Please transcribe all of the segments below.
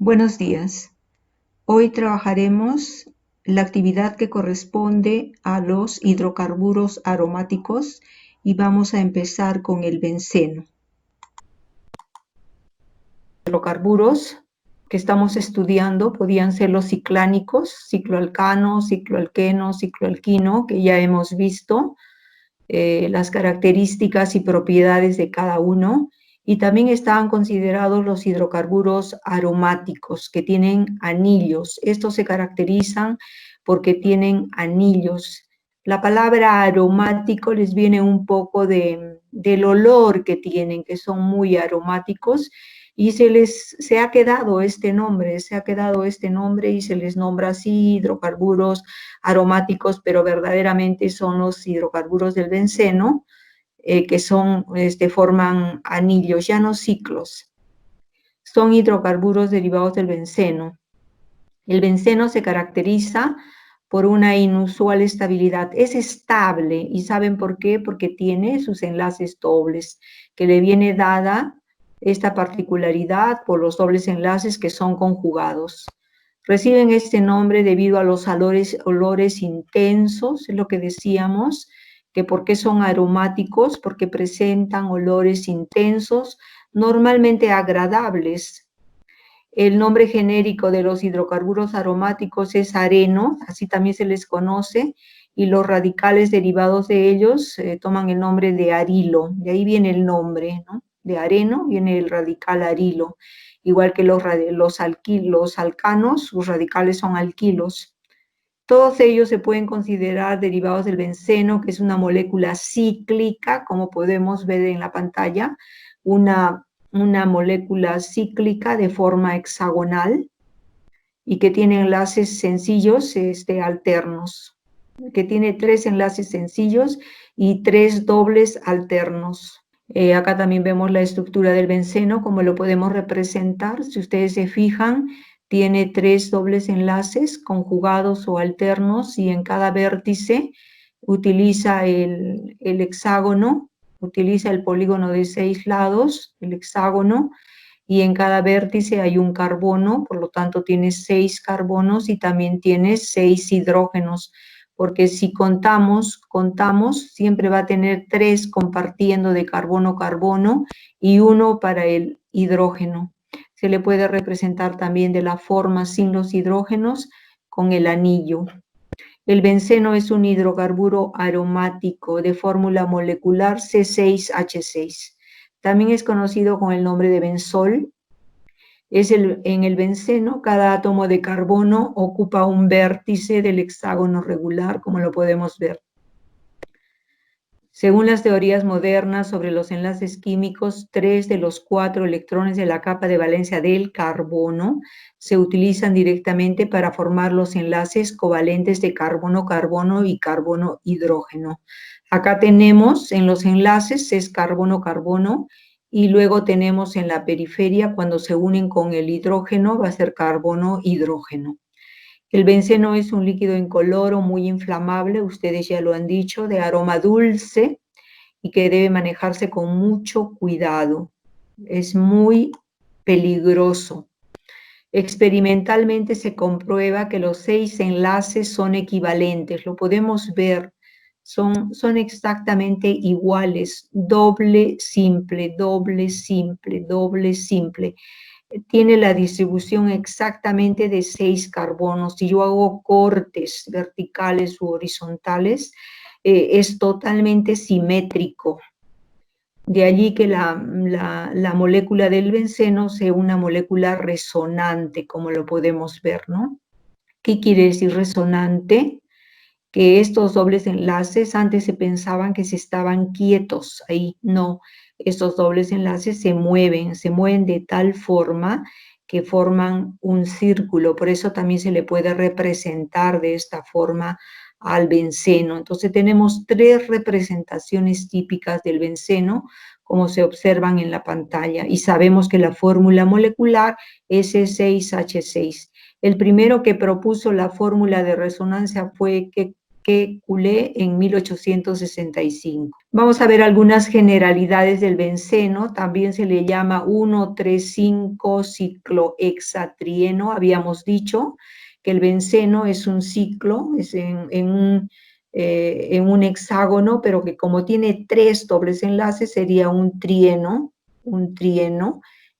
Buenos días. Hoy trabajaremos la actividad que corresponde a los hidrocarburos aromáticos y vamos a empezar con el benceno. Hidrocarburos que estamos estudiando podían ser los ciclánicos, cicloalcano, cicloalqueno, cicloalquino, que ya hemos visto las características y propiedades de cada uno. Y también estaban considerados los hidrocarburos aromáticos, que tienen anillos. Estos se caracterizan porque tienen anillos. La palabra aromático les viene un poco del olor que tienen, que son muy aromáticos, y se ha quedado este nombre, y se les nombra así, hidrocarburos aromáticos, pero verdaderamente son los hidrocarburos del benceno, que forman anillos, ya no ciclos. Son hidrocarburos derivados del benceno. El benceno se caracteriza por una inusual estabilidad. Es estable, ¿y saben por qué? Porque tiene sus enlaces dobles, que le viene dada esta particularidad por los dobles enlaces que son conjugados. Reciben este nombre debido a los olores intensos, es lo que decíamos, que por qué son aromáticos, porque presentan olores intensos, normalmente agradables. El nombre genérico de los hidrocarburos aromáticos es areno, así también se les conoce, y los radicales derivados de ellos toman el nombre de arilo, de ahí viene el nombre, ¿no? De areno viene el radical arilo, igual que los alcanos, sus radicales son alquilos. Todos ellos se pueden considerar derivados del benceno, que es una molécula cíclica, como podemos ver en la pantalla, una molécula cíclica de forma hexagonal y que tiene enlaces sencillos alternos, que tiene 3 enlaces sencillos y 3 dobles alternos. Acá también vemos la estructura del benceno, como lo podemos representar. Si ustedes se fijan, tiene 3 dobles enlaces conjugados o alternos, y en cada vértice utiliza el hexágono, utiliza el polígono de 6 lados, el hexágono, y en cada vértice hay un carbono, por lo tanto tiene 6 carbonos y también tiene 6 hidrógenos, porque si contamos, siempre va a tener 3 compartiendo de carbono-carbono y 1 para el hidrógeno. Se le puede representar también de la forma sin los hidrógenos con el anillo. El benceno es un hidrocarburo aromático de fórmula molecular C6H6. También es conocido con el nombre de benzol. En el benceno, cada átomo de carbono ocupa un vértice del hexágono regular, como lo podemos ver. Según las teorías modernas sobre los enlaces químicos, 3 de los 4 electrones de la capa de valencia del carbono se utilizan directamente para formar los enlaces covalentes de carbono-carbono y carbono-hidrógeno. Acá tenemos en los enlaces es carbono-carbono, y luego tenemos en la periferia, cuando se unen con el hidrógeno, va a ser carbono-hidrógeno. El benceno es un líquido incoloro muy inflamable, ustedes ya lo han dicho, de aroma dulce y que debe manejarse con mucho cuidado. Es muy peligroso. Experimentalmente se comprueba que los 6 enlaces son equivalentes, lo podemos ver, son exactamente iguales, doble, simple, doble, simple, doble, simple. Tiene la distribución exactamente de 6 carbonos. Si yo hago cortes verticales u horizontales, es totalmente simétrico. De allí que la molécula del benceno sea una molécula resonante, como lo podemos ver, ¿no? ¿Qué quiere decir resonante? Que estos dobles enlaces antes se pensaban que se estaban quietos, ahí no, estos dobles enlaces se mueven de tal forma que forman un círculo, por eso también se le puede representar de esta forma al benceno. Entonces tenemos 3 representaciones típicas del benceno, como se observan en la pantalla, y sabemos que la fórmula molecular es C6H6. El primero que propuso la fórmula de resonancia fue Kekulé en 1865. Vamos a ver algunas generalidades del benceno. También se le llama 1,3,5 ciclohexatrieno. Habíamos dicho que el benceno es un ciclo, es en un hexágono, pero que como tiene 3 dobles enlaces sería un trieno,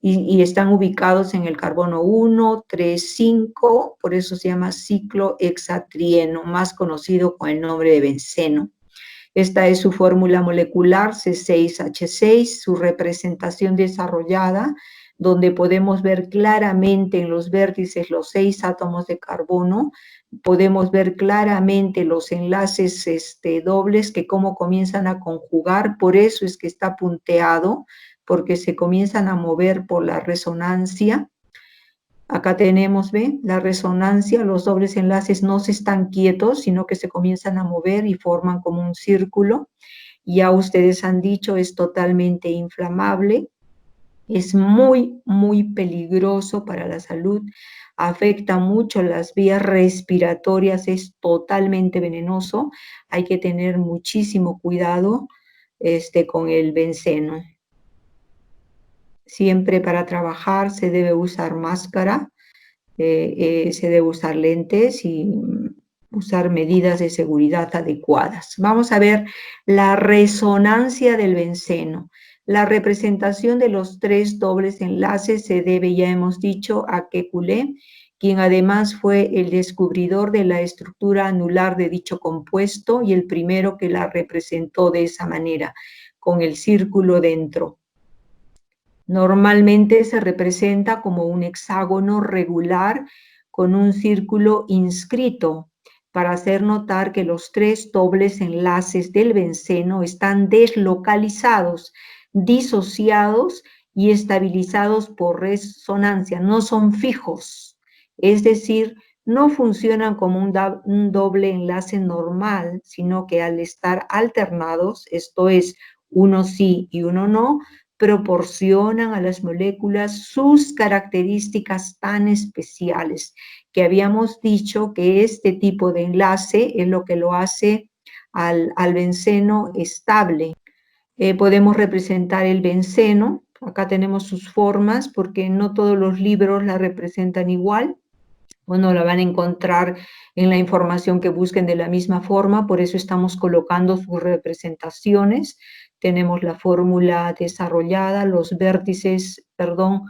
y están ubicados en el carbono 1, 3, 5, por eso se llama ciclohexatrieno, más conocido con el nombre de benceno. Esta es su fórmula molecular, C6H6, su representación desarrollada, donde podemos ver claramente en los vértices los 6 átomos de carbono, podemos ver claramente los enlaces dobles que cómo comienzan a conjugar, por eso es que está punteado, porque se comienzan a mover por la resonancia. Acá tenemos, ¿ve? La resonancia, los dobles enlaces no se están quietos, sino que se comienzan a mover y forman como un círculo. Ya ustedes han dicho, es totalmente inflamable, es muy, muy peligroso para la salud, afecta mucho las vías respiratorias, es totalmente venenoso, hay que tener muchísimo cuidado con el benceno. Siempre para trabajar se debe usar máscara, se debe usar lentes y usar medidas de seguridad adecuadas. Vamos a ver la resonancia del benceno. La representación de los 3 dobles enlaces se debe, ya hemos dicho, a Kekulé, quien además fue el descubridor de la estructura anular de dicho compuesto y el primero que la representó de esa manera, con el círculo dentro. Normalmente se representa como un hexágono regular con un círculo inscrito para hacer notar que los 3 dobles enlaces del benceno están deslocalizados, disociados y estabilizados por resonancia, no son fijos, es decir, no funcionan como un doble enlace normal, sino que al estar alternados, esto es, uno sí y uno no, proporcionan a las moléculas sus características tan especiales, que habíamos dicho que este tipo de enlace es lo que lo hace al benceno estable. Podemos representar el benceno, acá tenemos sus formas, porque no todos los libros la representan igual, bueno, la van a encontrar en la información que busquen de la misma forma, por eso estamos colocando sus representaciones. Tenemos la fórmula desarrollada, los vértices, perdón,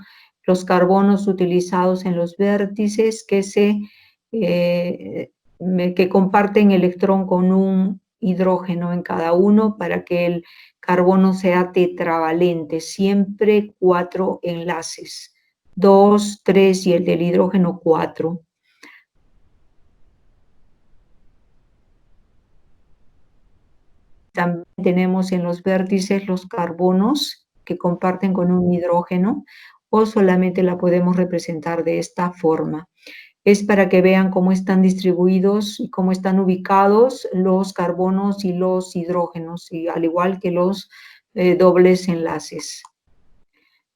los carbonos utilizados en los vértices que comparten electrón con un hidrógeno en cada uno para que el carbono sea tetravalente, siempre 4 enlaces. 2, 3 y el del hidrógeno 4. También tenemos en los vértices los carbonos que comparten con un hidrógeno o solamente la podemos representar de esta forma. Es para que vean cómo están distribuidos y cómo están ubicados los carbonos y los hidrógenos, y al igual que los dobles enlaces.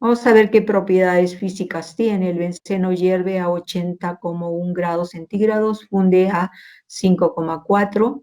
Vamos a ver qué propiedades físicas tiene. El benceno hierve a 80,1 grados centígrados, funde a 5,4.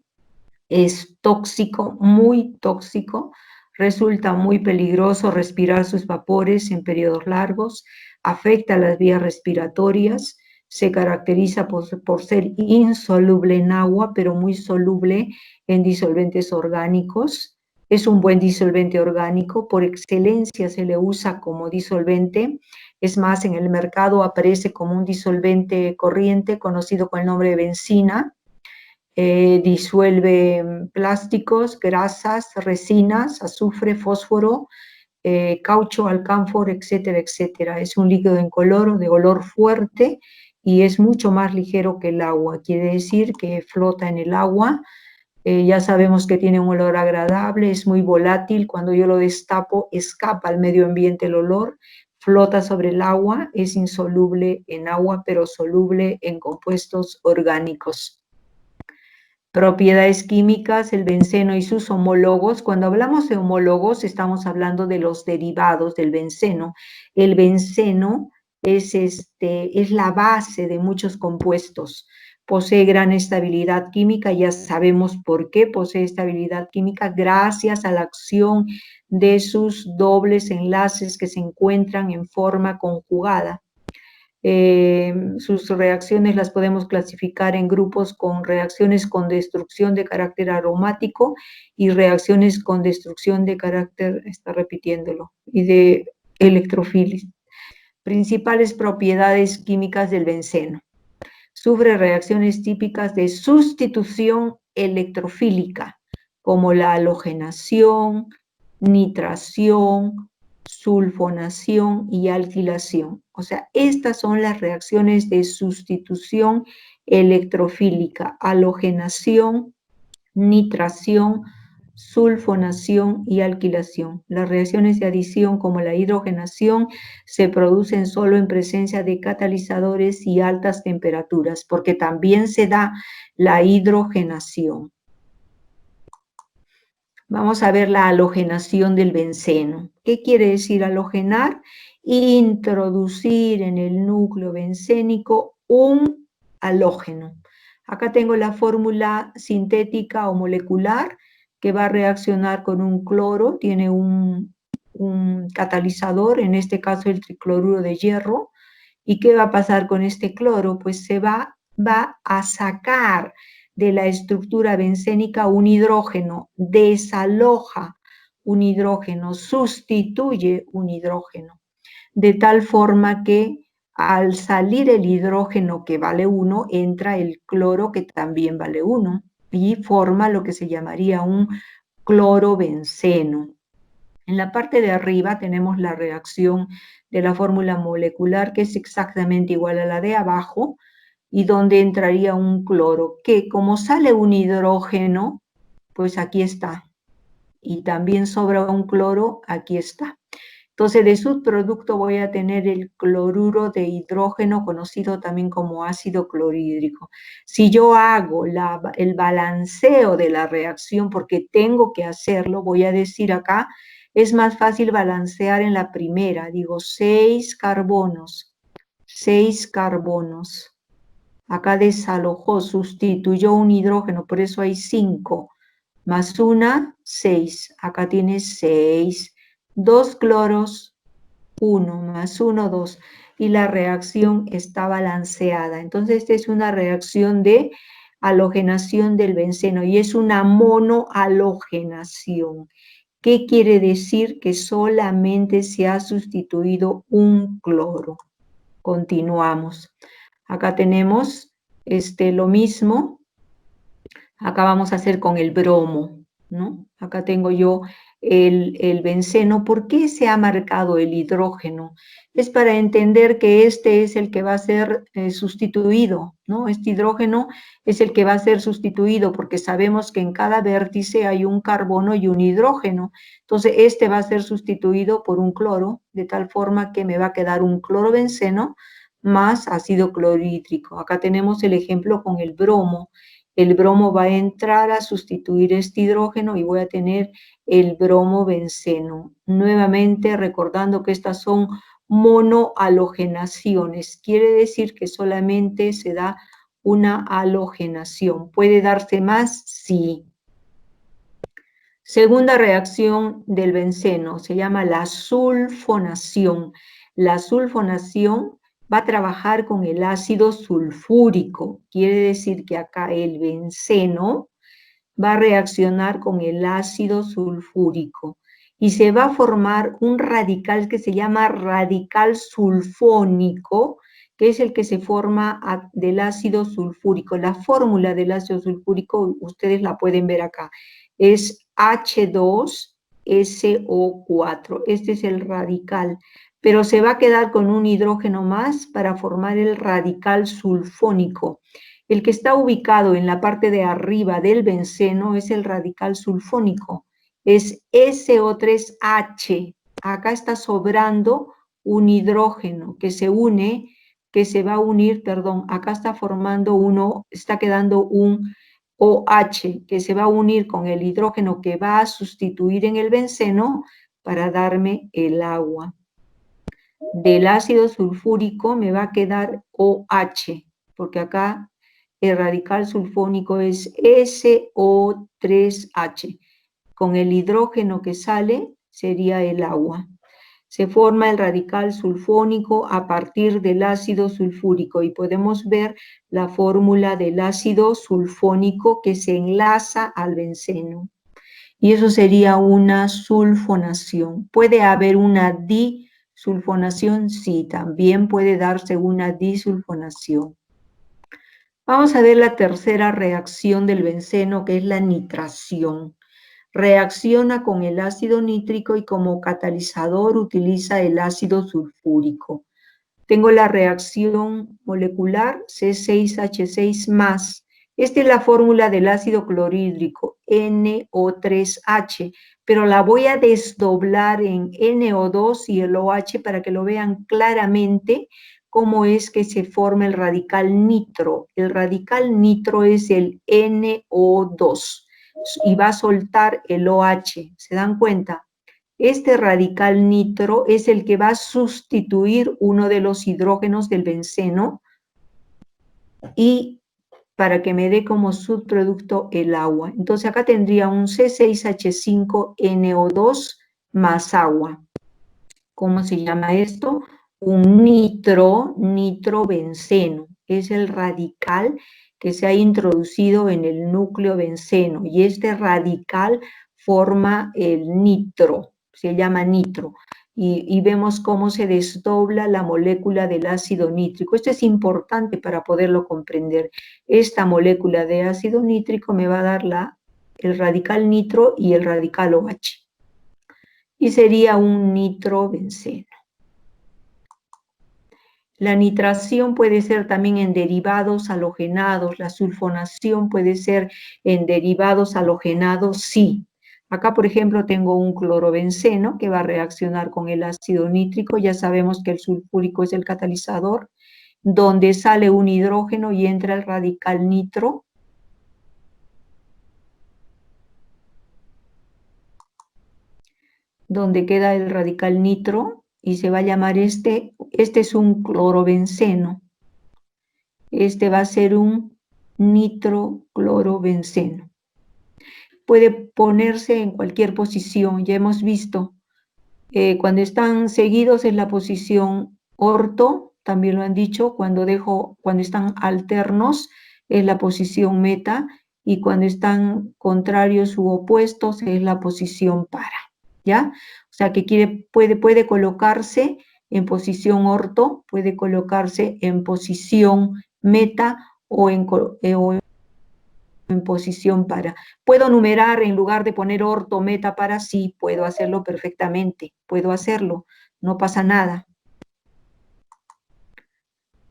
Es tóxico, muy tóxico. Resulta muy peligroso respirar sus vapores en periodos largos. Afecta las vías respiratorias. Se caracteriza por ser insoluble en agua, pero muy soluble en disolventes orgánicos. Es un buen disolvente orgánico, por excelencia se le usa como disolvente. Es más, en el mercado aparece como un disolvente corriente conocido con el nombre de bencina. Disuelve plásticos, grasas, resinas, azufre, fósforo, caucho, alcanfor, etcétera, etcétera. Es un líquido incoloro de olor fuerte y es mucho más ligero que el agua. Quiere decir que flota en el agua. Ya sabemos que tiene un olor agradable, es muy volátil. Cuando yo lo destapo, escapa al medio ambiente el olor, flota sobre el agua, es insoluble en agua, pero soluble en compuestos orgánicos. Propiedades químicas, el benceno y sus homólogos. Cuando hablamos de homólogos, estamos hablando de los derivados del benceno. El benceno es la base de muchos compuestos. posee gran estabilidad química, ya sabemos por qué posee estabilidad química, gracias a la acción de sus dobles enlaces que se encuentran en forma conjugada. Sus reacciones las podemos clasificar en grupos con reacciones con destrucción de carácter aromático y reacciones con destrucción de carácter, está repitiéndolo, y de electrofilia. Principales propiedades químicas del benceno. Sufre reacciones típicas de sustitución electrofílica, como la halogenación, nitración, sulfonación y alquilación. O sea, estas son las reacciones de sustitución electrofílica: halogenación, nitración, sulfonación y alquilación. Las reacciones de adición, como la hidrogenación, se producen solo en presencia de catalizadores y altas temperaturas, porque también se da la hidrogenación. Vamos a ver la halogenación del benceno. ¿Qué quiere decir halogenar? Introducir en el núcleo bencénico un halógeno. Acá tengo la fórmula sintética o molecular que va a reaccionar con un cloro, tiene un catalizador, en este caso el tricloruro de hierro. ¿Y qué va a pasar con este cloro? Pues se va a sacar de la estructura bencénica un hidrógeno, desaloja un hidrógeno, sustituye un hidrógeno, de tal forma que al salir el hidrógeno que vale 1, entra el cloro que también vale 1 y forma lo que se llamaría un clorobenceno. En la parte de arriba tenemos la reacción de la fórmula molecular, que es exactamente igual a la de abajo, y donde entraría un cloro, que como sale un hidrógeno, pues aquí está, y también sobra un cloro, aquí está. Entonces, de subproducto voy a tener el cloruro de hidrógeno, conocido también como ácido clorhídrico. Si yo hago el balanceo de la reacción, porque tengo que hacerlo, voy a decir acá, es más fácil balancear en la primera. Digo 6 carbonos, 6 carbonos. Acá desalojó, sustituyó un hidrógeno, por eso hay 5. Más 1, 6. Acá tienes 6. 2 cloros, 1, más 1, 2. Y la reacción está balanceada. Entonces, esta es una reacción de halogenación del benceno y es una monohalogenación. ¿Qué quiere decir? Que solamente se ha sustituido un cloro. Continuamos. Acá tenemos lo mismo. Acá vamos a hacer con el bromo, ¿no? Acá tengo yo el benceno. ¿Por qué se ha marcado el hidrógeno? Es para entender que este es el que va a ser sustituido, ¿no? Este hidrógeno es el que va a ser sustituido, porque sabemos que en cada vértice hay un carbono y un hidrógeno. Entonces, este va a ser sustituido por un cloro, de tal forma que me va a quedar un clorobenceno más ácido clorhídrico. Acá tenemos el ejemplo con el bromo. El bromo va a entrar a sustituir este hidrógeno y voy a tener el bromobenceno. Nuevamente recordando que estas son monohalogenaciones. Quiere decir que solamente se da una halogenación. ¿Puede darse más? Sí. Segunda reacción del benceno se llama la sulfonación. La sulfonación va a trabajar con el ácido sulfúrico. Quiere decir que acá el benceno va a reaccionar con el ácido sulfúrico y se va a formar un radical que se llama radical sulfónico, que es el que se forma del ácido sulfúrico. La fórmula del ácido sulfúrico, ustedes la pueden ver acá, es H2SO4. Este es el radical, pero se va a quedar con un hidrógeno más para formar el radical sulfónico. El que está ubicado en la parte de arriba del benceno es el radical sulfónico, es SO3H. Acá está sobrando un hidrógeno que se une, que se va a unir, perdón, acá está formando uno, está quedando un OH que se va a unir con el hidrógeno que va a sustituir en el benceno para darme el agua. Del ácido sulfúrico me va a quedar OH, porque acá el radical sulfónico es SO3H. Con el hidrógeno que sale sería el agua. Se forma el radical sulfónico a partir del ácido sulfúrico y podemos ver la fórmula del ácido sulfónico que se enlaza al benceno. Y eso sería una sulfonación. ¿Puede haber una disulfonación? Sí, también puede darse una disulfonación. Vamos a ver la tercera reacción del benceno, que es la nitración. Reacciona con el ácido nítrico y como catalizador utiliza el ácido sulfúrico. Tengo la reacción molecular C6H6+. Esta es la fórmula del ácido clorhídrico, NO3H, pero la voy a desdoblar en NO2 y el OH para que lo vean claramente cómo es que se forma el radical nitro. El radical nitro es el NO2 y va a soltar el OH. ¿Se dan cuenta? Este radical nitro es el que va a sustituir uno de los hidrógenos del benceno y para que me dé como subproducto el agua. Entonces acá tendría un C6H5NO2 más agua. ¿Cómo se llama esto? Un nitrobenceno. Es el radical que se ha introducido en el núcleo benceno y este radical forma el nitro, se llama nitro. Y vemos cómo se desdobla la molécula del ácido nítrico. Esto es importante para poderlo comprender. Esta molécula de ácido nítrico me va a dar el radical nitro y el radical OH. Y sería un nitrobenceno. La nitración puede ser también en derivados halogenados, la sulfonación puede ser en derivados halogenados, sí. Acá, por ejemplo, tengo un clorobenceno que va a reaccionar con el ácido nítrico, ya sabemos que el sulfúrico es el catalizador, donde sale un hidrógeno y entra el radical nitro. Donde queda el radical nitro y se va a llamar este es un clorobenceno. Este va a ser un nitroclorobenceno. Puede ponerse en cualquier posición, ya hemos visto. Cuando están seguidos es la posición orto, también lo han dicho, cuando están alternos es la posición meta, y cuando están contrarios u opuestos es la posición para, ¿ya? O sea que puede colocarse en posición orto, puede colocarse en posición meta o en posición para. ¿Puedo numerar en lugar de poner orto, meta, para? Sí, puedo hacerlo perfectamente, puedo hacerlo, no pasa nada.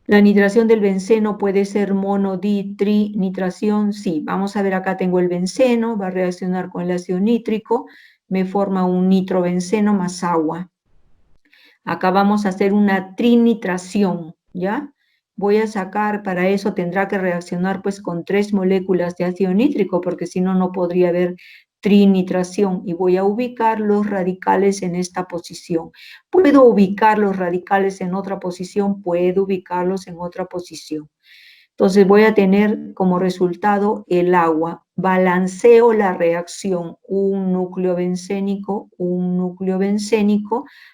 La nitración del benceno puede ser mono, di, tri, nitración, sí. Vamos a ver, acá tengo el benceno, va a reaccionar con el ácido nítrico, me forma un nitrobenceno más agua. Acá vamos a hacer una trinitración, ¿ya? Voy a sacar, para eso tendrá que reaccionar pues con 3 moléculas de ácido nítrico, porque si no, no podría haber trinitración, y voy a ubicar los radicales en esta posición. ¿Puedo ubicar los radicales en otra posición? Puedo ubicarlos en otra posición. Entonces voy a tener como resultado el agua. Balanceo la reacción, un núcleo bencénico.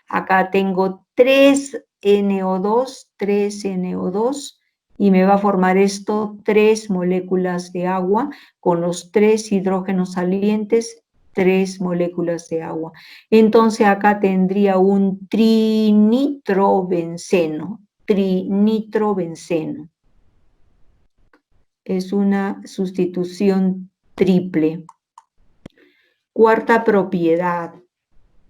Acá tengo 3NO2, y me va a formar esto 3 moléculas de agua con los 3 hidrógenos salientes, 3 moléculas de agua. Entonces acá tendría un trinitrobenceno. Es una sustitución triple. Cuarta propiedad,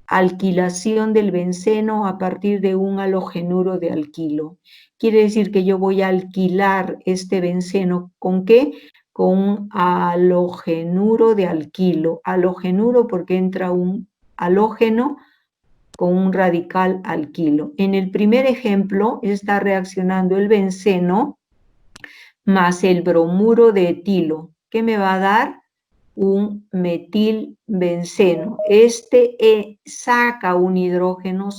alquilación del benceno a partir de un halogenuro de alquilo. Quiere decir que yo voy a alquilar este benceno, ¿con qué? Con un halogenuro de alquilo. Halogenuro porque entra un halógeno con un radical alquilo. En el primer ejemplo está reaccionando el benceno más el bromuro de etilo, que me va a dar un metilbenceno. Este saca un hidrógeno,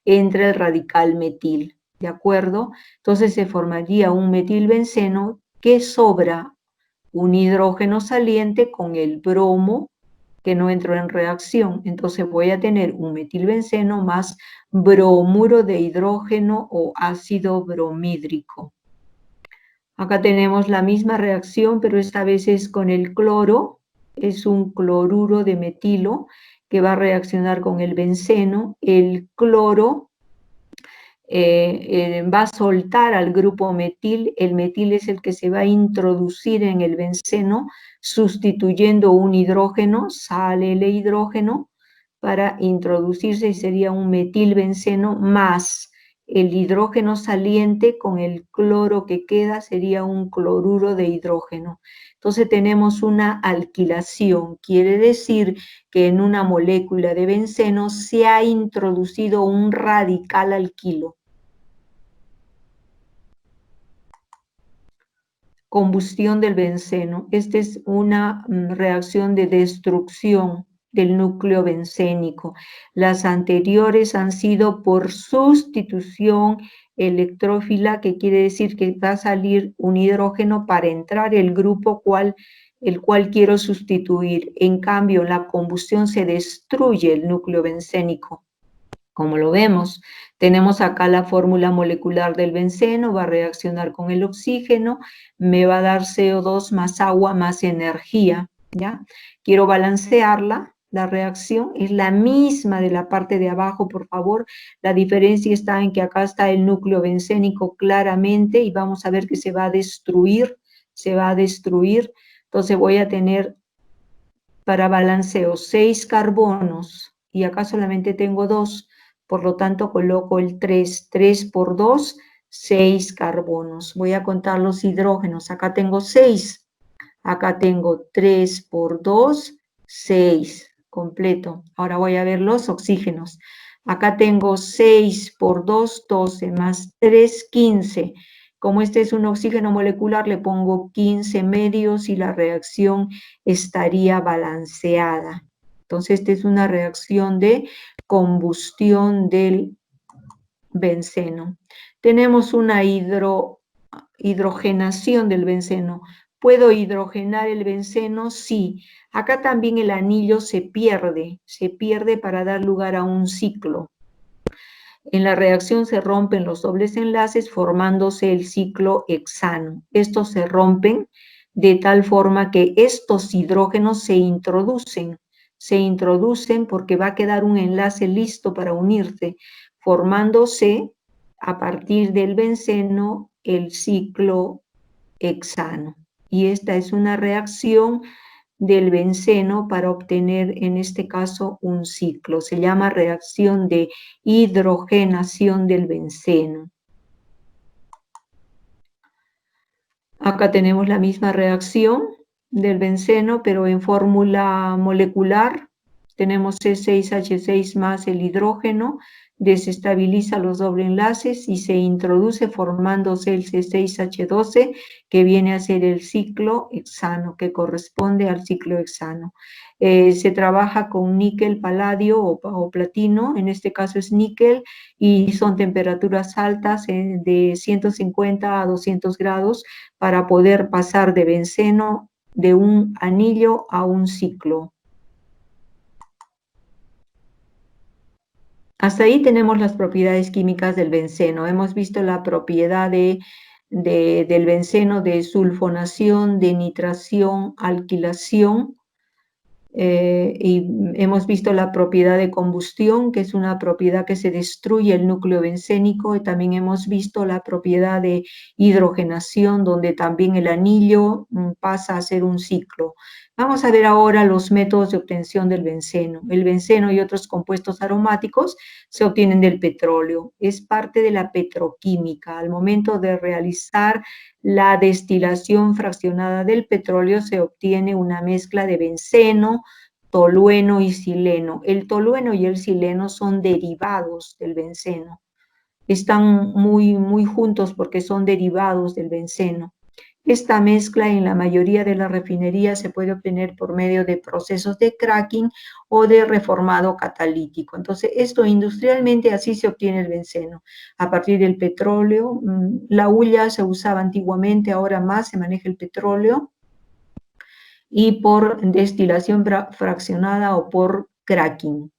entre el radical metil. ¿de acuerdo? Entonces se formaría un metilbenceno que sobra un hidrógeno saliente con el bromo que no entró en reacción. Entonces voy a tener un metilbenceno más bromuro de hidrógeno o ácido bromídrico. Acá tenemos la misma reacción, pero esta vez es con el cloro. Es un cloruro de metilo que va a reaccionar con el benceno. El cloro va a soltar al grupo metil. El metil es el que se va a introducir en el benceno, sustituyendo un hidrógeno. Sale el hidrógeno para introducirse y sería un metilbenceno más el hidrógeno saliente con el cloro que queda sería un cloruro de hidrógeno. Entonces tenemos una alquilación, quiere decir que en una molécula de benceno se ha introducido un radical alquilo. Combustión del benceno. Esta es una reacción de destrucción del núcleo bencénico. Las anteriores han sido por sustitución electrófila, que quiere decir que va a salir un hidrógeno para entrar el grupo el cual quiero sustituir. En cambio, en la combustión se destruye el núcleo bencénico. Como lo vemos, tenemos acá la fórmula molecular del benceno, va a reaccionar con el oxígeno, me va a dar CO2 más agua más energía, ¿ya? Quiero balancearla, la reacción es la misma de la parte de abajo, por favor. La diferencia está en que acá está el núcleo bencénico claramente y vamos a ver que se va a destruir, se va a destruir. Entonces voy a tener para balanceo 6 carbonos y acá solamente tengo 2. Por lo tanto, coloco el 3. 3 por 2, 6 carbonos. Voy a contar los hidrógenos. Acá tengo 6. Acá tengo 3 por 2, 6. Completo. Ahora voy a ver los oxígenos. Acá tengo 6 por 2, 12, más 3, 15. Como este es un oxígeno molecular, le pongo 15 medios y la reacción estaría balanceada. Entonces, esta es una reacción de combustión del benceno. Tenemos una hidrogenación del benceno. ¿Puedo hidrogenar el benceno? Sí. Acá también el anillo se pierde para dar lugar a un ciclo. En la reacción se rompen los dobles enlaces formándose el ciclo hexano. Estos se rompen de tal forma que estos hidrógenos se introducen porque va a quedar un enlace listo para unirse, formándose a partir del benceno el ciclo hexano. Y esta es una reacción del benceno para obtener, en este caso, un ciclo. Se llama reacción de hidrogenación del benceno. Acá tenemos la misma reacción del benceno, pero en fórmula molecular. Tenemos C6H6 más el hidrógeno, desestabiliza los doble enlaces y se introduce formándose el C6H12, que viene a ser el ciclo hexano, que corresponde al ciclo hexano. Se trabaja con níquel, paladio o platino, en este caso es níquel, y son temperaturas altas de 150 a 200 grados para poder pasar de benceno de un anillo a un ciclo. Hasta ahí tenemos las propiedades químicas del benceno. Hemos visto la propiedad del benceno de sulfonación, de nitración, alquilación, y hemos visto la propiedad de combustión, que es una propiedad que se destruye el núcleo bencénico, y también hemos visto la propiedad de hidrogenación, donde también el anillo pasa a ser un ciclo. Vamos a ver ahora los métodos de obtención del benceno. El benceno y otros compuestos aromáticos se obtienen del petróleo. Es parte de la petroquímica. Al momento de realizar la destilación fraccionada del petróleo se obtiene una mezcla de benceno, tolueno y sileno. El tolueno y el sileno son derivados del benceno. Están muy juntos porque son derivados del benceno. Esta mezcla en la mayoría de las refinerías se puede obtener por medio de procesos de cracking o de reformado catalítico. Entonces, esto industrialmente así se obtiene el benceno. A partir del petróleo, la hulla se usaba antiguamente, ahora más se maneja el petróleo, y por destilación fraccionada o por cracking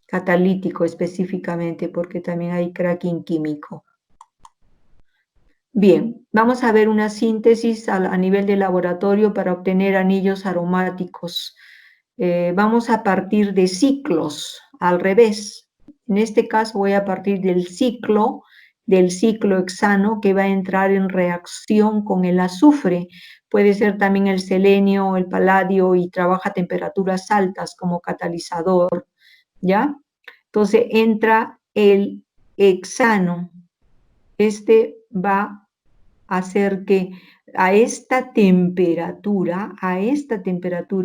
catalítico específicamente, porque también hay cracking químico. Bien, vamos a ver una síntesis a nivel de laboratorio para obtener anillos aromáticos. Vamos a partir de ciclos, al revés. En este caso voy a partir del ciclo hexano que va a entrar en reacción con el azufre. Puede ser también el selenio o el paladio y trabaja a temperaturas altas como catalizador, ¿ya? Entonces entra el hexano. Este va hacer que a esta temperatura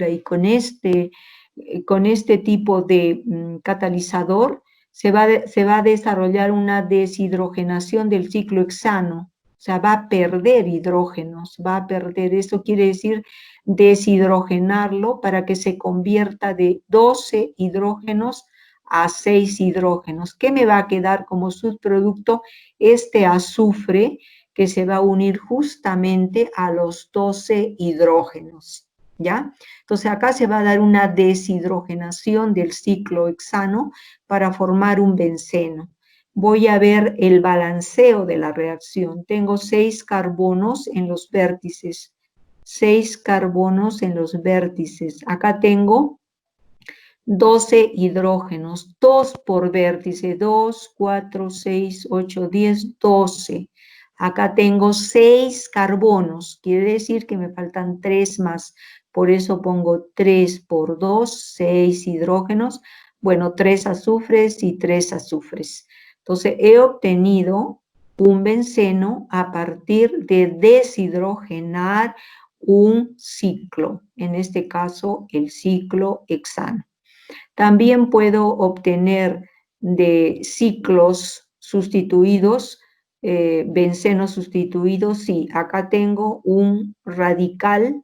y con este tipo de catalizador se va a desarrollar una deshidrogenación del ciclo hexano, o sea, va a perder hidrógenos, eso quiere decir deshidrogenarlo para que se convierta de 12 hidrógenos a 6 hidrógenos. ¿Qué me va a quedar como subproducto? Este azufre, que se va a unir justamente a los 12 hidrógenos, ¿ya? Entonces acá se va a dar una deshidrogenación del ciclo hexano para formar un benceno. Voy a ver el balanceo de la reacción. Tengo 6 carbonos en los vértices. 6 carbonos en los vértices. Acá tengo 12 hidrógenos, 2 por vértice, 2, 4, 6, 8, 10, 12. Acá tengo 6 carbonos, quiere decir que me faltan 3 más. Por eso pongo 3 por 2, 6 hidrógenos. Bueno, 3 azufres y 3 azufres. Entonces, he obtenido un benceno a partir de deshidrogenar un ciclo, en este caso el ciclo hexano. También puedo obtener de ciclos sustituidos, bencenos sustituidos. Sí, acá tengo un radical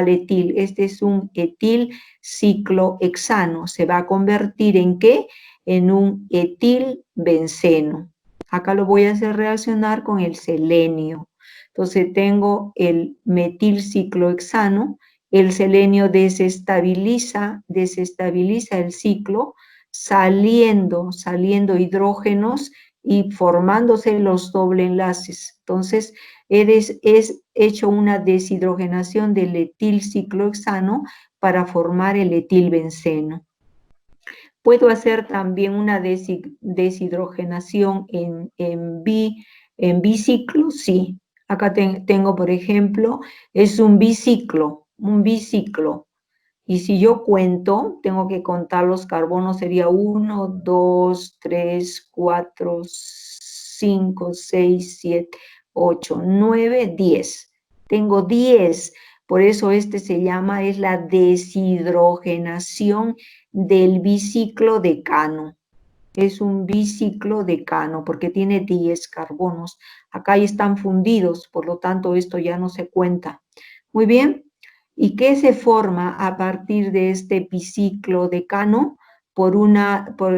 etil. Este es un etil ciclohexano. Se va a convertir ¿en qué? En un etil benceno. Acá lo voy a hacer reaccionar con el selenio. Entonces tengo el metil ciclohexano. El selenio desestabiliza el ciclo, saliendo hidrógenos y formándose los doble enlaces. Entonces, es hecho una deshidrogenación del etil ciclohexano para formar el etilbenceno. Puedo hacer también una deshidrogenación en biciclo, sí. Acá tengo, por ejemplo, es un biciclo. Y si yo cuento, tengo que contar los carbonos, sería 1, 2, 3, 4, 5, 6, 7, 8, 9, 10. Tengo 10, por eso este se llama, es la deshidrogenación del biciclo decano. Es un biciclo decano porque tiene 10 carbonos. Acá están fundidos, por lo tanto esto ya no se cuenta. Muy bien. ¿Y qué se forma a partir de este biciclo decano?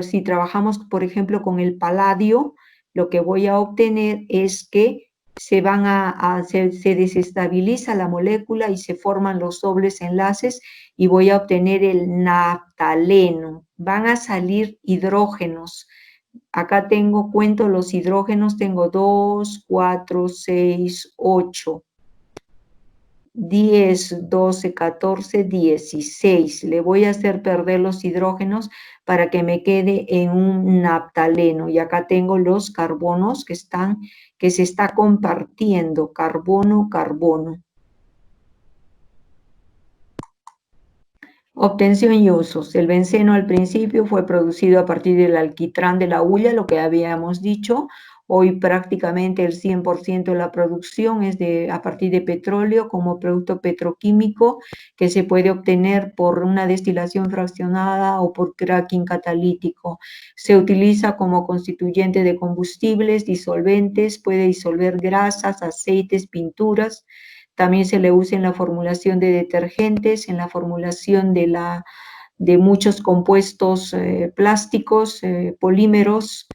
Si trabajamos, por ejemplo, con el paladio, lo que voy a obtener es que se desestabiliza la molécula y se forman los dobles enlaces y voy a obtener el naftaleno. Van a salir hidrógenos. Acá cuento los hidrógenos, tengo 2, 4, 6, 8. 10, 12, 14, 16. Le voy a hacer perder los hidrógenos para que me quede en un naftaleno. Y acá tengo los carbonos que se está compartiendo, carbono, carbono. Obtención y usos. El benceno al principio fue producido a partir del alquitrán de la hulla, lo que habíamos dicho. Hoy prácticamente el 100% de la producción es a partir de petróleo como producto petroquímico que se puede obtener por una destilación fraccionada o por cracking catalítico. Se utiliza como constituyente de combustibles, disolventes, puede disolver grasas, aceites, pinturas. También se le usa en la formulación de detergentes, en la formulación de muchos compuestos plásticos, polímeros,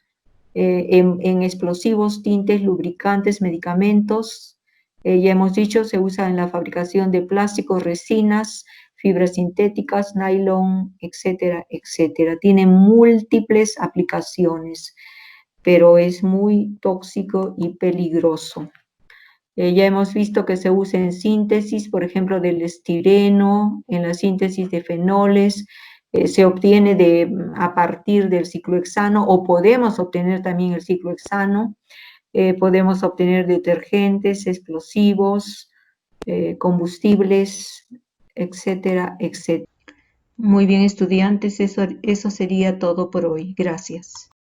en explosivos, tintes, lubricantes, medicamentos. Ya hemos dicho, se usa en la fabricación de plásticos, resinas, fibras sintéticas, nylon, etcétera, etcétera. Tiene múltiples aplicaciones, pero es muy tóxico y peligroso. Ya hemos visto que se usa en síntesis, por ejemplo, del estireno, en la síntesis de fenoles, se obtiene a partir del ciclohexano o podemos obtener también el ciclohexano, podemos obtener detergentes, explosivos, combustibles, etcétera, etcétera. Muy bien, estudiantes, eso sería todo por hoy. Gracias.